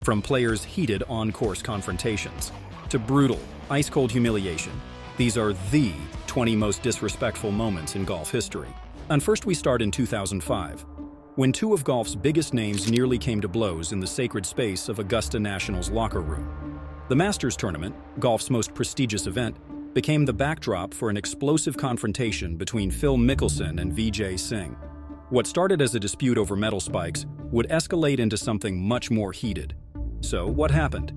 From players' heated on-course confrontations to brutal, ice-cold humiliation, these are the 20 most disrespectful moments in golf history. And first we start in 2005, when two of golf's biggest names nearly came to blows in the sacred space of Augusta National's locker room. The Masters tournament, golf's most prestigious event, became the backdrop for an explosive confrontation between Phil Mickelson and Vijay Singh. What started as a dispute over metal spikes would escalate into something much more heated. So, what happened?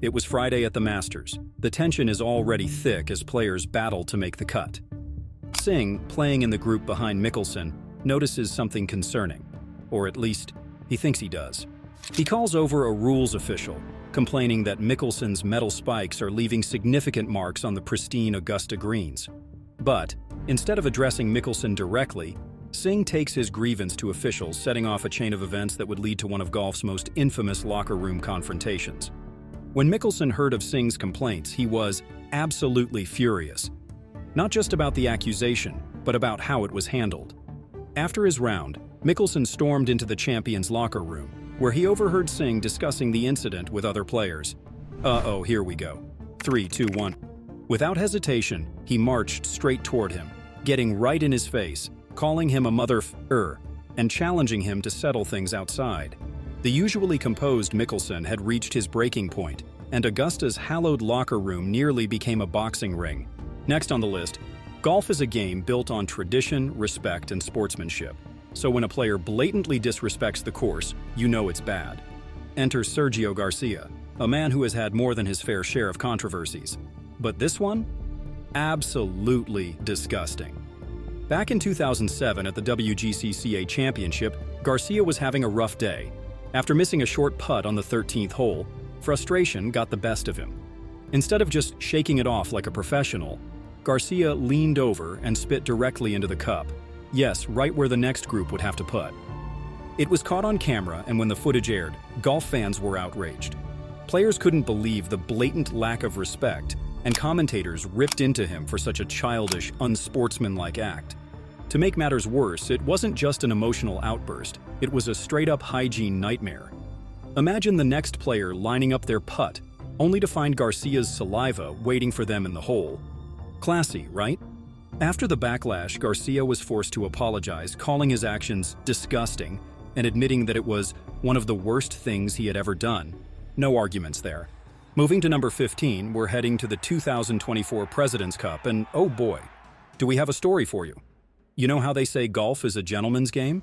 It was Friday at the Masters. The tension is already thick as players battle to make the cut. Singh, playing in the group behind Mickelson, notices something concerning. Or at least, he thinks he does. He calls over a rules official, complaining that Mickelson's metal spikes are leaving significant marks on the pristine Augusta greens. But, instead of addressing Mickelson directly, Singh takes his grievance to officials, setting off a chain of events that would lead to one of golf's most infamous locker room confrontations. When Mickelson heard of Singh's complaints, he was absolutely furious. Not just about the accusation, but about how it was handled. After his round, Mickelson stormed into the champion's locker room, where he overheard Singh discussing the incident with other players. Uh-oh, here we go. 3, 2, 1. Without hesitation, he marched straight toward him, getting right in his face, calling him a mother-f***er, and challenging him to settle things outside. The usually composed Mickelson had reached his breaking point, and Augusta's hallowed locker room nearly became a boxing ring. Next on the list, golf is a game built on tradition, respect, and sportsmanship. So when a player blatantly disrespects the course, you know it's bad. Enter Sergio Garcia, a man who has had more than his fair share of controversies. But this one? Absolutely disgusting. Back in 2007 at the WGCCA Championship, Garcia was having a rough day. After missing a short putt on the 13th hole, frustration got the best of him. Instead of just shaking it off like a professional, Garcia leaned over and spit directly into the cup. Yes, right where the next group would have to putt. It was caught on camera, and when the footage aired, golf fans were outraged. Players couldn't believe the blatant lack of respect, and commentators ripped into him for such a childish, unsportsmanlike act. To make matters worse, it wasn't just an emotional outburst, it was a straight-up hygiene nightmare. Imagine the next player lining up their putt, only to find Garcia's saliva waiting for them in the hole. Classy, right? After the backlash, Garcia was forced to apologize, calling his actions disgusting and admitting that it was one of the worst things he had ever done. No arguments there. Moving to number 15, we're heading to the 2024 President's Cup, and oh boy, do we have a story for you. You know how they say golf is a gentleman's game?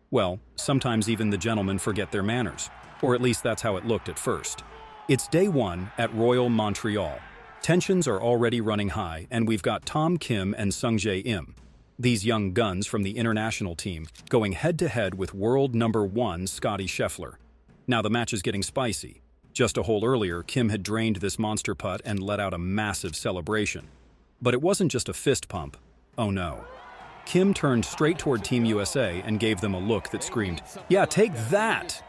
Well, sometimes even the gentlemen forget their manners, or at least that's how it looked at first. It's day one at Royal Montreal. Tensions are already running high, and we've got Tom Kim and Sungjae Im, these young guns from the international team, going head-to-head with world number 1 Scottie Scheffler. Now the match is getting spicy. Just a hole earlier, Kim had drained this monster putt and let out a massive celebration. But it wasn't just a fist pump. Oh no. Kim turned straight toward Team USA and gave them a look that screamed, "Yeah, take that!"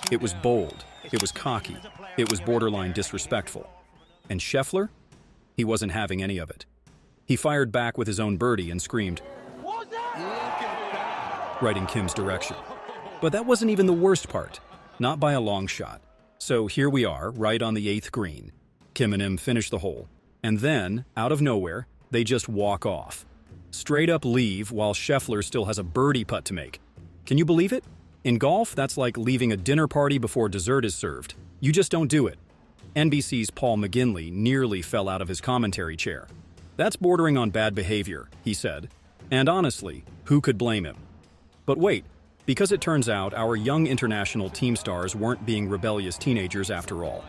It was bold, it was cocky, it was borderline disrespectful. And Scheffler? He wasn't having any of it. He fired back with his own birdie and screamed, right in Kim's direction. But that wasn't even the worst part, not by a long shot. So here we are, right on the 8th green. Kim and Im finish the hole, and then, out of nowhere, they just walk off. Straight up leave while Scheffler still has a birdie putt to make. Can you believe it? In golf, that's like leaving a dinner party before dessert is served. You just don't do it. NBC's Paul McGinley nearly fell out of his commentary chair. "That's bordering on bad behavior," he said. And honestly, who could blame him? But wait, because it turns out our young international team stars weren't being rebellious teenagers after all.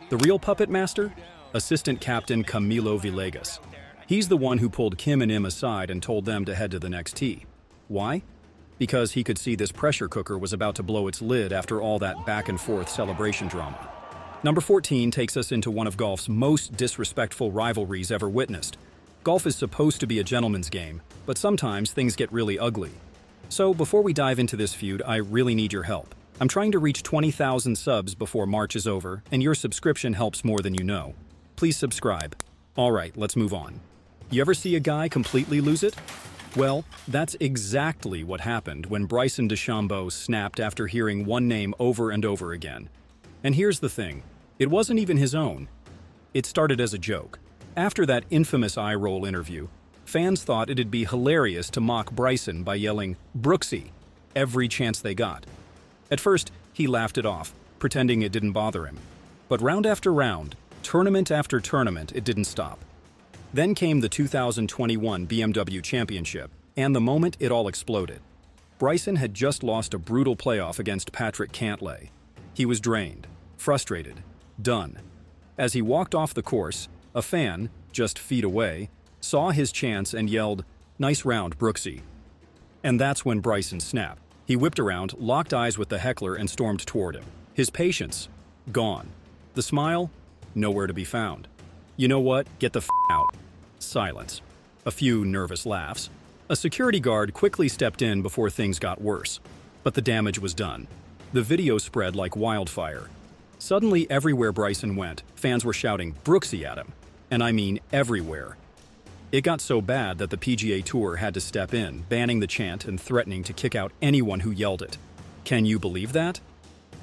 The real puppet master? Assistant captain Camilo Villegas. He's the one who pulled Kim and Im aside and told them to head to the next tee. Why? Because he could see this pressure cooker was about to blow its lid after all that back-and-forth celebration drama. Number 14 takes us into one of golf's most disrespectful rivalries ever witnessed. Golf is supposed to be a gentleman's game, but sometimes things get really ugly. So before we dive into this feud, I really need your help. I'm trying to reach 20,000 subs before March is over, and your subscription helps more than you know. Please subscribe. All right, let's move on. You ever see a guy completely lose it? Well, that's exactly what happened when Bryson DeChambeau snapped after hearing one name over and over again. And here's the thing, it wasn't even his own. It started as a joke. After that infamous eye-roll interview, fans thought it'd be hilarious to mock Bryson by yelling, "Brooksy," every chance they got. At first, he laughed it off, pretending it didn't bother him. But round after round, tournament after tournament, it didn't stop. Then came the 2021 BMW Championship, and the moment it all exploded. Bryson had just lost a brutal playoff against Patrick Cantlay. He was drained, frustrated, done. As he walked off the course, a fan, just feet away, saw his chance and yelled, "Nice round, Brooksy." And that's when Bryson snapped. He whipped around, locked eyes with the heckler, and stormed toward him. His patience, gone. The smile, nowhere to be found. "You know what? Get the f*** out." Silence. A few nervous laughs. A security guard quickly stepped in before things got worse. But the damage was done. The video spread like wildfire. Suddenly, everywhere Bryson went, fans were shouting "Brooksy" at him. And I mean everywhere. It got so bad that the PGA Tour had to step in, banning the chant and threatening to kick out anyone who yelled it. Can you believe that?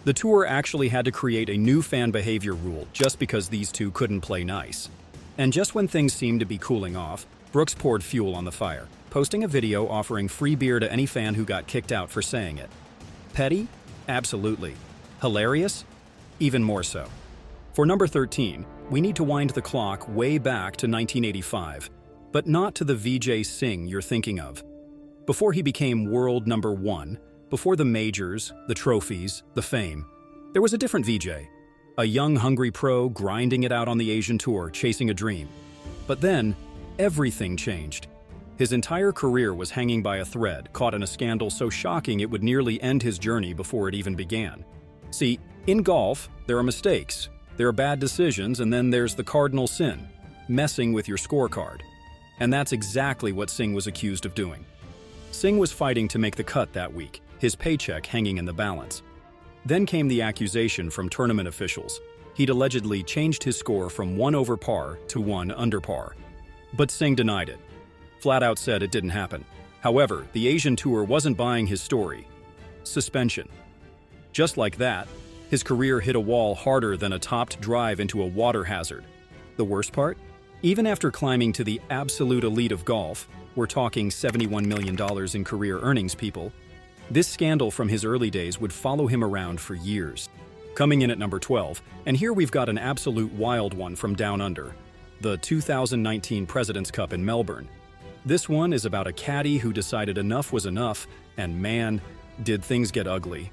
The tour actually had to create a new fan behavior rule just because these two couldn't play nice. And just when things seemed to be cooling off, Brooks poured fuel on the fire, posting a video offering free beer to any fan who got kicked out for saying it. Petty? Absolutely. Hilarious? Even more so. For number 13, we need to wind the clock way back to 1985, but not to the Vijay Singh you're thinking of. Before he became world number one, before the majors, the trophies, the fame, there was a different Vijay. A young, hungry pro grinding it out on the Asian Tour, chasing a dream. But then, everything changed. His entire career was hanging by a thread, caught in a scandal so shocking it would nearly end his journey before it even began. See, in golf, there are mistakes, there are bad decisions, and then there's the cardinal sin, messing with your scorecard. And that's exactly what Singh was accused of doing. Singh was fighting to make the cut that week, his paycheck hanging in the balance. Then came the accusation from tournament officials. He'd allegedly changed his score from 1 over par to 1 under par. But Singh denied it. Flat out said it didn't happen. However, the Asian Tour wasn't buying his story. Suspension. Just like that, his career hit a wall harder than a topped drive into a water hazard. The worst part? Even after climbing to the absolute elite of golf, we're talking $71 million in career earnings, people, this scandal from his early days would follow him around for years. Coming in at number 12, and here we've got an absolute wild one from down under, the 2019 President's Cup in Melbourne. This one is about a caddy who decided enough was enough, and man, did things get ugly.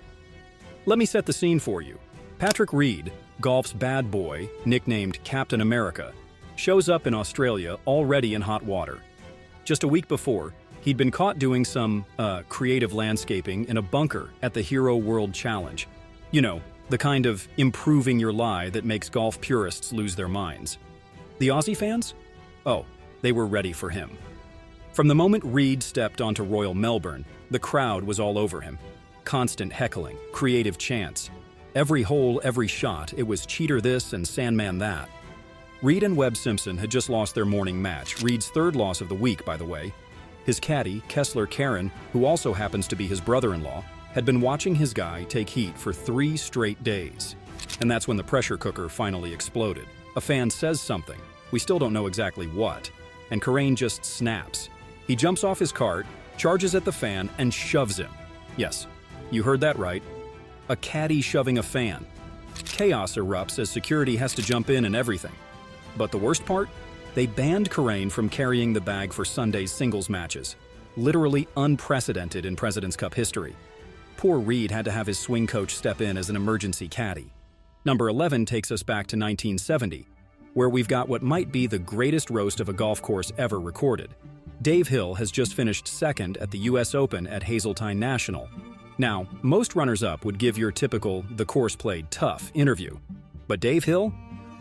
Let me set the scene for you. Patrick Reed, golf's bad boy, nicknamed Captain America, shows up in Australia already in hot water. Just a week before, he'd been caught doing some, creative landscaping in a bunker at the Hero World Challenge. You know, the kind of improving your lie that makes golf purists lose their minds. The Aussie fans? Oh, they were ready for him. From the moment Reed stepped onto Royal Melbourne, the crowd was all over him. Constant heckling, creative chants. Every hole, every shot, it was cheater this and Sandman that. Reed and Webb Simpson had just lost their morning match, Reed's third loss of the week, by the way. His caddy, Kessler Karen, who also happens to be his brother-in-law, had been watching his guy take heat for 3 straight days. And that's when the pressure cooker finally exploded. A fan says something, we still don't know exactly what, and Karen just snaps. He jumps off his cart, charges at the fan, and shoves him. Yes, you heard that right. A caddy shoving a fan. Chaos erupts as security has to jump in and everything. But the worst part? They banned Karen from carrying the bag for Sunday's singles matches. Literally unprecedented in President's Cup history. Poor Reed had to have his swing coach step in as an emergency caddy. Number 11 takes us back to 1970, where we've got what might be the greatest roast of a golf course ever recorded. Dave Hill has just finished second at the US Open at Hazeltine National. Now, most runners-up would give your typical "the course played tough" interview. But Dave Hill?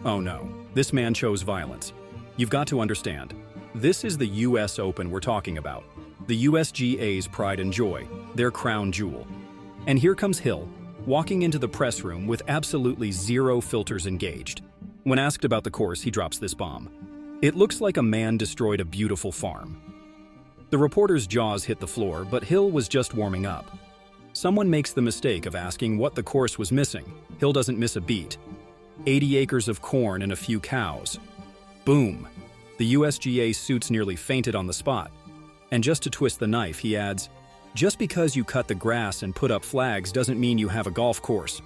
Oh no, this man chose violence. You've got to understand, this is the US Open we're talking about. The USGA's pride and joy, their crown jewel. And here comes Hill, walking into the press room with absolutely zero filters engaged. When asked about the course, he drops this bomb. "It looks like a man destroyed a beautiful farm." The reporter's jaws hit the floor, but Hill was just warming up. Someone makes the mistake of asking what the course was missing. Hill doesn't miss a beat. 80 acres of corn and a few cows. Boom. The USGA suits nearly fainted on the spot. And just to twist the knife, he adds, just because you cut the grass and put up flags doesn't mean you have a golf course.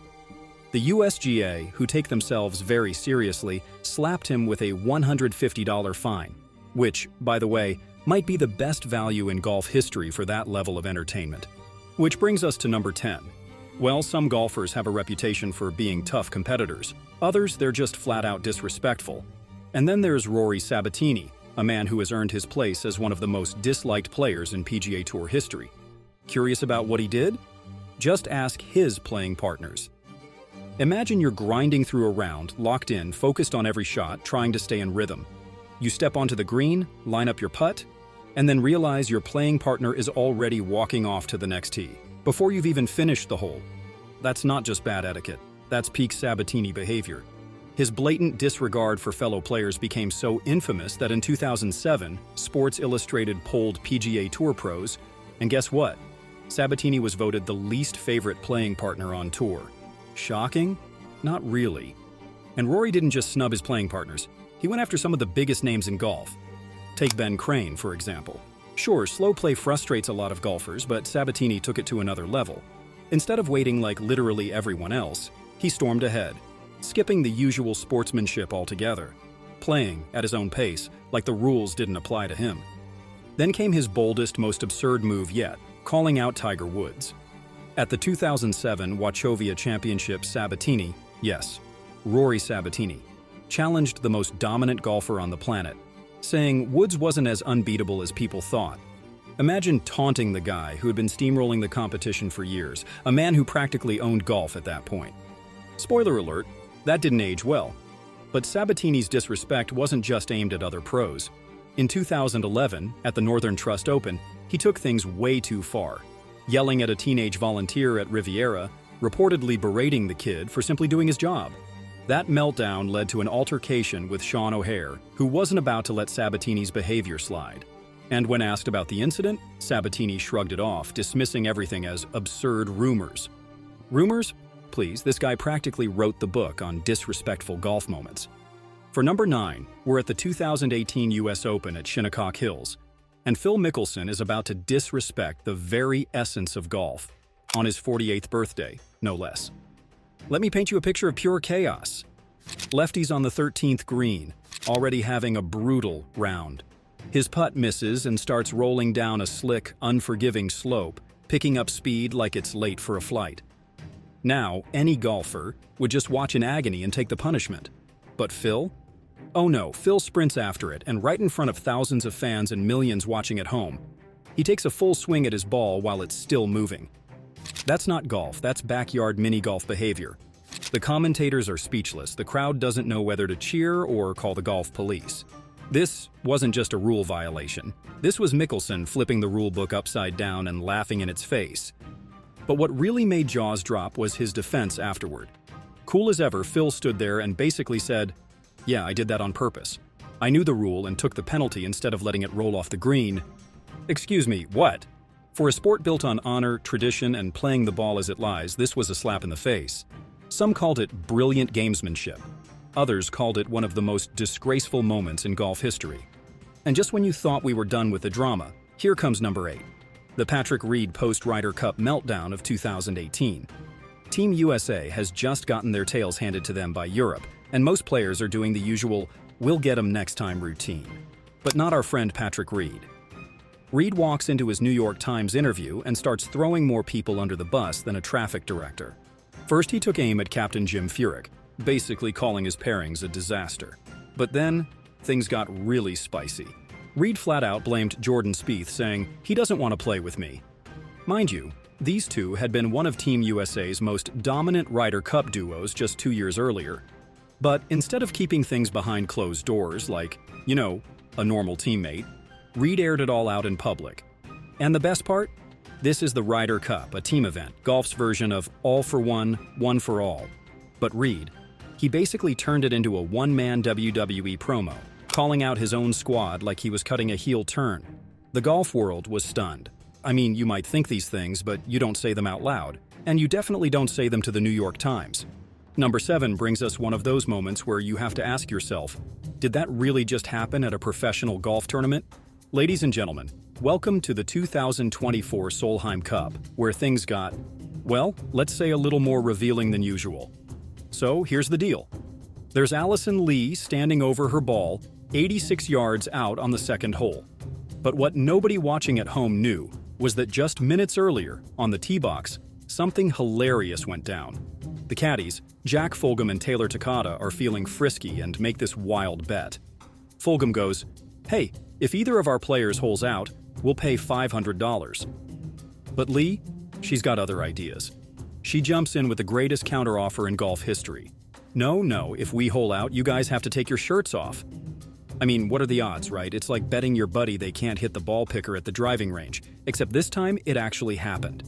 The USGA, who take themselves very seriously, slapped him with a $150 fine, which, by the way, might be the best value in golf history for that level of entertainment. Which brings us to number 10. Well, some golfers have a reputation for being tough competitors. Others, they're just flat-out disrespectful. And then there's Rory Sabatini, a man who has earned his place as one of the most disliked players in PGA Tour history. Curious about what he did? Just ask his playing partners. Imagine you're grinding through a round, locked in, focused on every shot, trying to stay in rhythm. You step onto the green, line up your putt, and then realize your playing partner is already walking off to the next tee, before you've even finished the hole. That's not just bad etiquette, that's peak Sabatini behavior. His blatant disregard for fellow players became so infamous that in 2007, Sports Illustrated polled PGA Tour pros, and guess what? Sabatini was voted the least favorite playing partner on tour. Shocking? Not really. And Rory didn't just snub his playing partners. He went after some of the biggest names in golf. Take Ben Crane, for example. Sure, slow play frustrates a lot of golfers, but Sabatini took it to another level. Instead of waiting like literally everyone else, he stormed ahead, skipping the usual sportsmanship altogether, playing at his own pace, like the rules didn't apply to him. Then came his boldest, most absurd move yet, calling out Tiger Woods. At the 2007 Wachovia Championship, Sabatini, yes, Rory Sabatini, challenged the most dominant golfer on the planet, saying Woods wasn't as unbeatable as people thought. Imagine taunting the guy who had been steamrolling the competition for years, a man who practically owned golf at that point. Spoiler alert, that didn't age well. But Sabatini's disrespect wasn't just aimed at other pros. In 2011, at the Northern Trust Open, he took things way too far, yelling at a teenage volunteer at Riviera, reportedly berating the kid for simply doing his job. That meltdown led to an altercation with Sean O'Hare, who wasn't about to let Sabatini's behavior slide. And when asked about the incident, Sabatini shrugged it off, dismissing everything as absurd rumors. Rumors? Please, this guy practically wrote the book on disrespectful golf moments. For number 9, we're at the 2018 US Open at Shinnecock Hills, and Phil Mickelson is about to disrespect the very essence of golf, on his 48th birthday, no less. Let me paint you a picture of pure chaos. Lefty's on the 13th green, already having a brutal round. His putt misses and starts rolling down a slick, unforgiving slope, picking up speed like it's late for a flight. Now, any golfer would just watch in agony and take the punishment. But Phil? Oh no, Phil sprints after it, and right in front of thousands of fans and millions watching at home, he takes a full swing at his ball while it's still moving. That's not golf, that's backyard mini-golf behavior. The commentators are speechless, the crowd doesn't know whether to cheer or call the golf police. This wasn't just a rule violation. This was Mickelson flipping the rule book upside down and laughing in its face. But what really made jaws drop was his defense afterward. Cool as ever, Phil stood there and basically said, "Yeah, I did that on purpose. I knew the rule and took the penalty instead of letting it roll off the green." Excuse me, what? For a sport built on honor, tradition, and playing the ball as it lies, this was a slap in the face. Some called it brilliant gamesmanship. Others called it one of the most disgraceful moments in golf history. And just when you thought we were done with the drama, here comes number 8. The Patrick Reed Post-Ryder Cup meltdown of 2018. Team USA has just gotten their tails handed to them by Europe, and most players are doing the usual "we'll get 'em next time" routine. But not our friend Patrick Reed. Reed walks into his New York Times interview and starts throwing more people under the bus than a traffic director. First, he took aim at Captain Jim Furyk, basically calling his pairings a disaster. But then, things got really spicy. Reed flat out blamed Jordan Spieth, saying, "He doesn't want to play with me." Mind you, these two had been one of Team USA's most dominant Ryder Cup duos just 2 years earlier. But instead of keeping things behind closed doors like, a normal teammate, Reed aired it all out in public. And the best part? This is the Ryder Cup, a team event, golf's version of all for one, one for all. But Reed, he basically turned it into a one-man WWE promo, calling out his own squad like he was cutting a heel turn. The golf world was stunned. I mean, you might think these things, but you don't say them out loud. And you definitely don't say them to the New York Times. Number 7 brings us one of those moments where you have to ask yourself, did that really just happen at a professional golf tournament? Ladies and gentlemen, welcome to the 2024 Solheim Cup, where things got, well, let's say a little more revealing than usual. So here's the deal. There's Allison Lee standing over her ball, 86 yards out on the second hole. But what nobody watching at home knew was that just minutes earlier, on the tee box, something hilarious went down. The caddies, Jack Fulgham and Taylor Takada, are feeling frisky and make this wild bet. Fulgham goes, "Hey, if either of our players holes out, we'll pay $500. But Lee, she's got other ideas. She jumps in with the greatest counteroffer in golf history. No, if we hole out, you guys have to take your shirts off. I mean, what are the odds, right? It's like betting your buddy they can't hit the ball picker at the driving range, except this time it actually happened.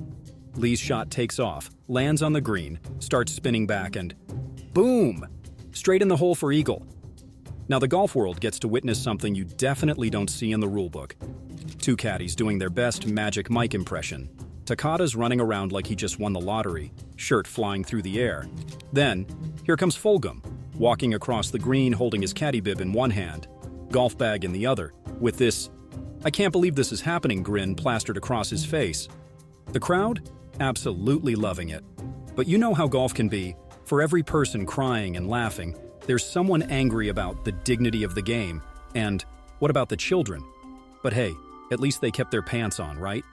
Lee's shot takes off, lands on the green, starts spinning back, and boom! Straight in the hole for eagle. Now the golf world gets to witness something you definitely don't see in the rulebook. Two caddies doing their best Magic Mike impression. Takada's running around like he just won the lottery, shirt flying through the air. Then, here comes Fulgham, walking across the green holding his caddy bib in one hand, golf bag in the other, with this "I can't believe this is happening" grin plastered across his face. The crowd? Absolutely loving it. But you know how golf can be. For every person crying and laughing, there's someone angry about the dignity of the game. And what about the children? But hey, at least they kept their pants on, right?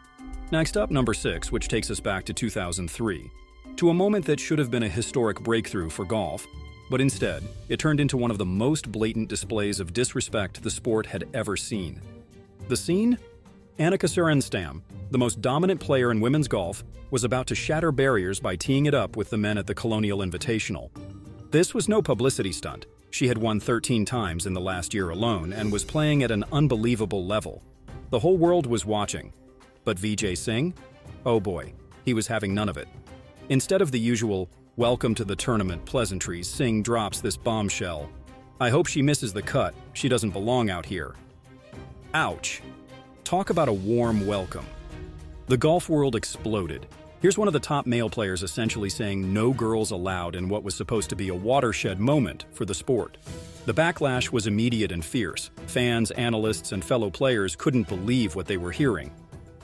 Next up, number 6, which takes us back to 2003, to a moment that should have been a historic breakthrough for golf, but instead, it turned into one of the most blatant displays of disrespect the sport had ever seen. The scene? Annika Sorenstam, the most dominant player in women's golf, was about to shatter barriers by teeing it up with the men at the Colonial Invitational. This was no publicity stunt. She had won 13 times in the last year alone and was playing at an unbelievable level. The whole world was watching. But Vijay Singh? Oh boy, he was having none of it. Instead of the usual "welcome to the tournament" pleasantries, Singh drops this bombshell. "I hope she misses the cut. She doesn't belong out here." Ouch. Talk about a warm welcome. The golf world exploded. Here's one of the top male players essentially saying no girls allowed in what was supposed to be a watershed moment for the sport. The backlash was immediate and fierce. Fans, analysts, and fellow players couldn't believe what they were hearing.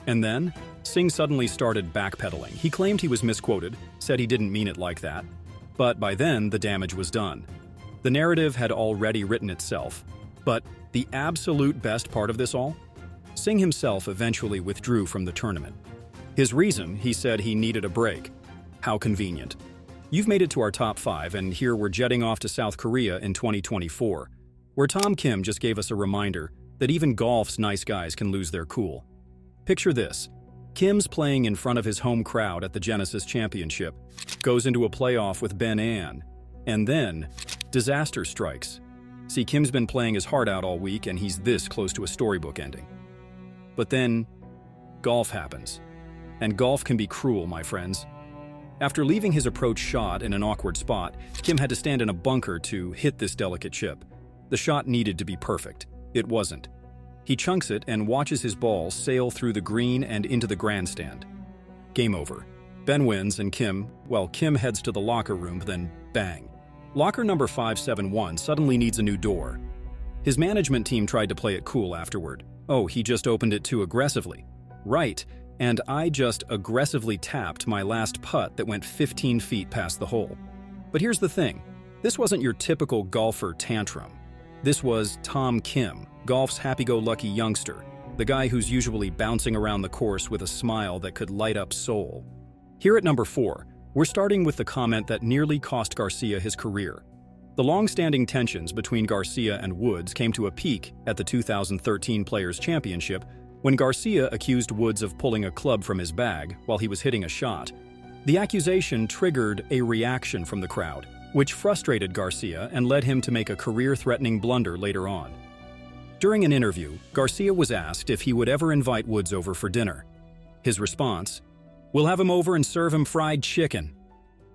And then, Singh suddenly started backpedaling. He claimed he was misquoted, said he didn't mean it like that. But by then, the damage was done. The narrative had already written itself. But the absolute best part of this all? Singh himself eventually withdrew from the tournament. His reason, he said he needed a break. How convenient. You've made it to our top 5, and here we're jetting off to South Korea in 2024, where Tom Kim just gave us a reminder that even golf's nice guys can lose their cool. Picture this. Kim's playing in front of his home crowd at the Genesis Championship, goes into a playoff with Ben An, and then disaster strikes. See, Kim's been playing his heart out all week, and he's this close to a storybook ending. But then, golf happens. And golf can be cruel, my friends. After leaving his approach shot in an awkward spot, Kim had to stand in a bunker to hit this delicate chip. The shot needed to be perfect. It wasn't. He chunks it and watches his ball sail through the green and into the grandstand. Game over. Ben wins and Kim heads to the locker room, then bang. Locker number 571 suddenly needs a new door. His management team tried to play it cool afterward. "Oh, he just opened it too aggressively." Right, and I just aggressively tapped my last putt that went 15 feet past the hole. But here's the thing. This wasn't your typical golfer tantrum. This was Tom Kim, golf's happy-go-lucky youngster, the guy who's usually bouncing around the course with a smile that could light up Seoul. Here at number 4, we're starting with the comment that nearly cost Garcia his career. The long-standing tensions between Garcia and Woods came to a peak at the 2013 Players' Championship when Garcia accused Woods of pulling a club from his bag while he was hitting a shot. The accusation triggered a reaction from the crowd, which frustrated Garcia and led him to make a career-threatening blunder later on. During an interview, Garcia was asked if he would ever invite Woods over for dinner. His response, "We'll have him over and serve him fried chicken."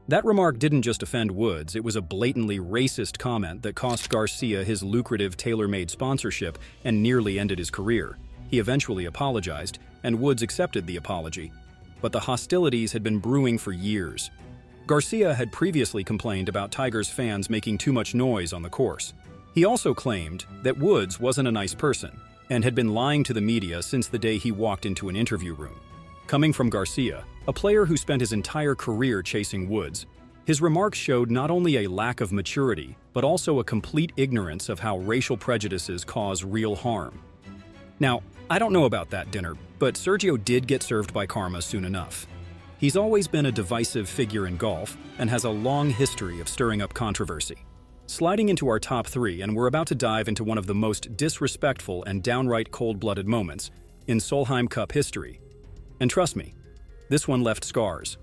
That remark didn't just offend Woods, it was a blatantly racist comment that cost Garcia his lucrative tailor-made sponsorship and nearly ended his career. He eventually apologized, and Woods accepted the apology. But the hostilities had been brewing for years. Garcia had previously complained about Tiger's fans making too much noise on the course. He also claimed that Woods wasn't a nice person and had been lying to the media since the day he walked into an interview room. Coming from Garcia, a player who spent his entire career chasing Woods, his remarks showed not only a lack of maturity, but also a complete ignorance of how racial prejudices cause real harm. Now, I don't know about that dinner, but Sergio did get served by karma soon enough. He's always been a divisive figure in golf and has a long history of stirring up controversy. Sliding into our top 3, and we're about to dive into one of the most disrespectful and downright cold-blooded moments in Solheim Cup history. And trust me, this one left scars.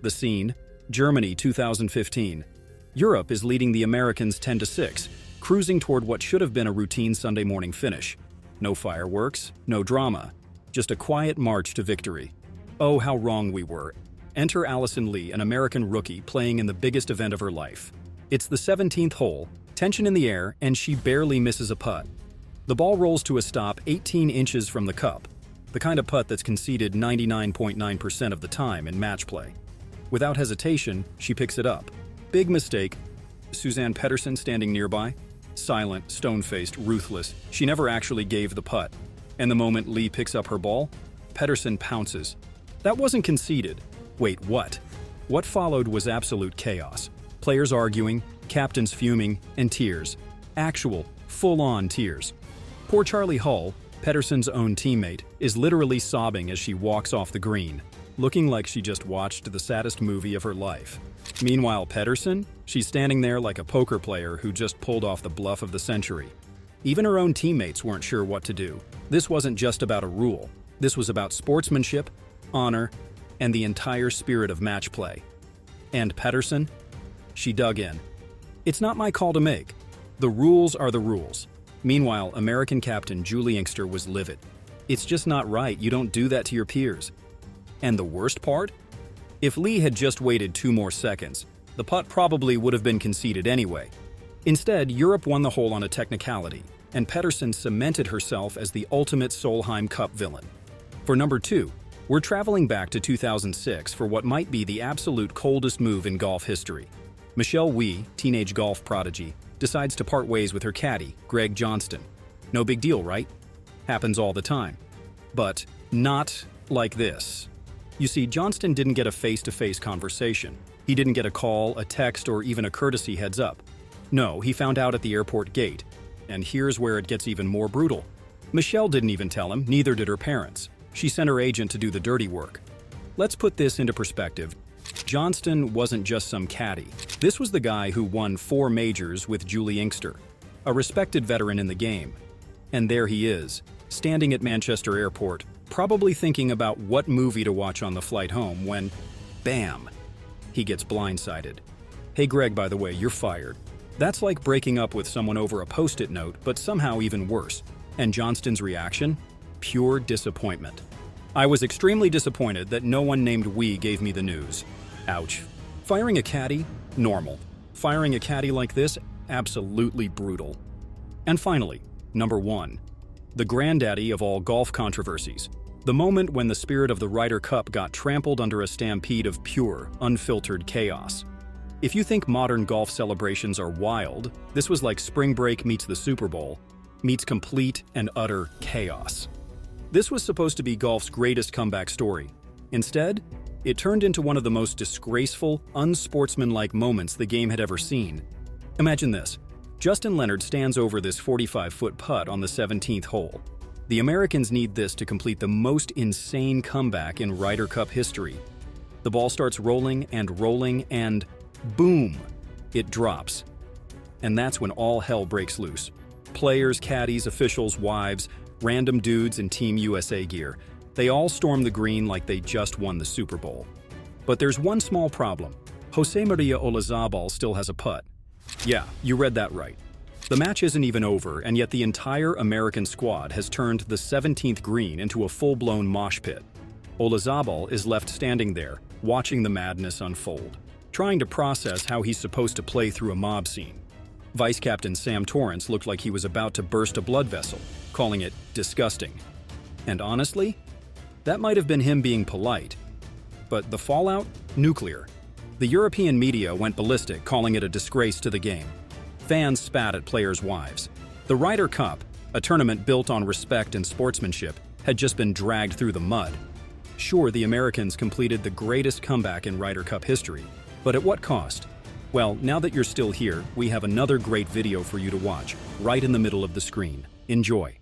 The scene, Germany 2015. Europe is leading the Americans 10-6, cruising toward what should have been a routine Sunday morning finish. No fireworks, no drama, just a quiet march to victory. Oh, how wrong we were. Enter Allison Lee, an American rookie playing in the biggest event of her life. It's the 17th hole, tension in the air, and she barely misses a putt. The ball rolls to a stop 18 inches from the cup, the kind of putt that's conceded 99.9% of the time in match play. Without hesitation, she picks it up. Big mistake. Suzanne Pettersson standing nearby. Silent, stone-faced, ruthless. She never actually gave the putt. And the moment Lee picks up her ball, Pettersson pounces. That wasn't conceded. Wait, what? What followed was absolute chaos. Players arguing, captains fuming, and tears. Actual, full-on tears. Poor Charlie Hull, Pettersson's own teammate, is literally sobbing as she walks off the green, looking like she just watched the saddest movie of her life. Meanwhile, Pettersson, she's standing there like a poker player who just pulled off the bluff of the century. Even her own teammates weren't sure what to do. This wasn't just about a rule. This was about sportsmanship, honor, and the entire spirit of match play. And Pettersson? She dug in. It's not my call to make. The rules are the rules. Meanwhile, American captain Julie Inkster was livid. It's just not right. You don't do that to your peers. And the worst part? If Lee had just waited 2 more seconds, the putt probably would have been conceded anyway. Instead, Europe won the hole on a technicality, and Pettersson cemented herself as the ultimate Solheim Cup villain. For number 2, we're traveling back to 2006 for what might be the absolute coldest move in golf history. Michelle Wie, teenage golf prodigy, decides to part ways with her caddy, Greg Johnston. No big deal, right? Happens all the time. But not like this. You see, Johnston didn't get a face-to-face conversation. He didn't get a call, a text, or even a courtesy heads up. No, he found out at the airport gate. And here's where it gets even more brutal. Michelle didn't even tell him, neither did her parents. She sent her agent to do the dirty work. Let's put this into perspective. Johnston wasn't just some caddy. This was the guy who won 4 majors with Julie Inkster, a respected veteran in the game. And there he is, standing at Manchester Airport, probably thinking about what movie to watch on the flight home when, bam, he gets blindsided. Hey Greg, by the way, you're fired. That's like breaking up with someone over a post-it note, but somehow even worse. And Johnston's reaction? Pure disappointment. I was extremely disappointed that no one named Wie gave me the news. Ouch. Firing a caddy? Normal. Firing a caddy like this? Absolutely brutal. And finally, number 1. The granddaddy of all golf controversies. The moment when the spirit of the Ryder Cup got trampled under a stampede of pure, unfiltered chaos. If you think modern golf celebrations are wild, this was like spring break meets the Super Bowl, meets complete and utter chaos. This was supposed to be golf's greatest comeback story. Instead, it turned into one of the most disgraceful, unsportsmanlike moments the game had ever seen. Imagine this. Justin Leonard stands over this 45-foot putt on the 17th hole. The Americans need this to complete the most insane comeback in Ryder Cup history. The ball starts rolling and boom, it drops. And that's when all hell breaks loose. Players, caddies, officials, wives, random dudes in Team USA gear. They all storm the green like they just won the Super Bowl. But there's one small problem. Jose Maria Olazabal still has a putt. Yeah, you read that right. The match isn't even over, and yet the entire American squad has turned the 17th green into a full-blown mosh pit. Olazabal is left standing there, watching the madness unfold, trying to process how he's supposed to play through a mob scene. Vice Captain Sam Torrance looked like he was about to burst a blood vessel, calling it disgusting. And honestly, That might have been him being polite. But the fallout? Nuclear. The European media went ballistic, calling it a disgrace to the game. Fans spat at players' wives. The Ryder Cup, a tournament built on respect and sportsmanship, had just been dragged through the mud. Sure, the Americans completed the greatest comeback in Ryder Cup history, but at what cost? Well, now that you're still here, we have another great video for you to watch, right in the middle of the screen. Enjoy.